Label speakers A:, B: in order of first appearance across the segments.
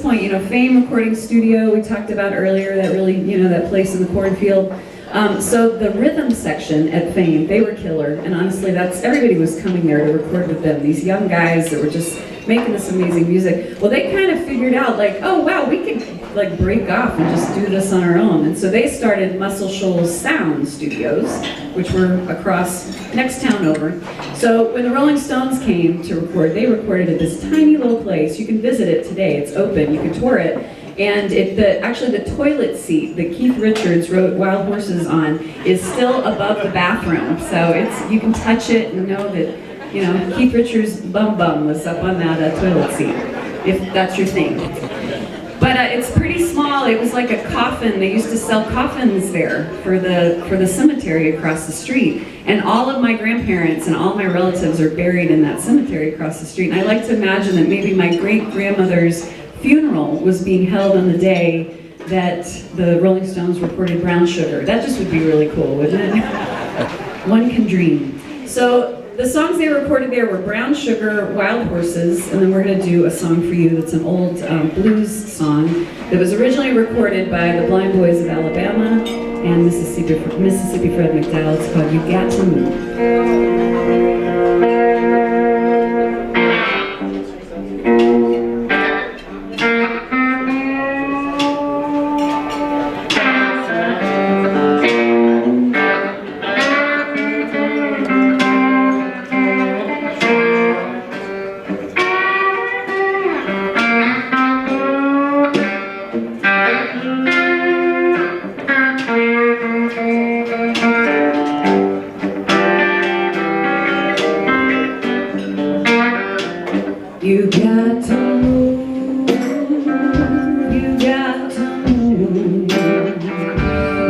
A: point, Fame Recording Studio, we talked about earlier, that really, that place in the cornfield. So the rhythm section at Fame, they were killer, and honestly, everybody was coming there to record with them. These young guys that were just making this amazing music. Well, they kind of figured out, like, oh wow, we could like break off and just do this on our own. And so they started Shoals Sound Studios, which were across next town over. So when the Rolling Stones came to record, they recorded at this tiny little place. You can visit it today. It's open. You can tour it. And actually the toilet seat that Keith Richards wrote Wild Horses on is still above the bathroom. So you can touch it and know that, Keith Richards' bum was up on that toilet seat, if that's your thing. But it's pretty small. It was like a coffin. They used to sell coffins there for the cemetery across the street. And all of my grandparents and all my relatives are buried in that cemetery across the street. And I like to imagine that maybe my great-grandmother's funeral was being held on the day that the Rolling Stones recorded Brown Sugar. That just would be really cool, wouldn't it? One can dream. So the songs they recorded there were Brown Sugar, Wild Horses, and then we're going to do a song for you that's an old blues song that was originally recorded by the Blind Boys of Alabama and Mississippi Fred McDowell. It's called You Got to Move. You got to move, you got to move,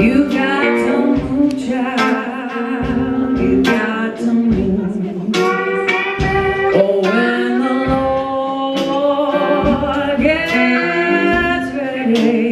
A: you got to move, child, you got to move. Oh, when the Lord gets ready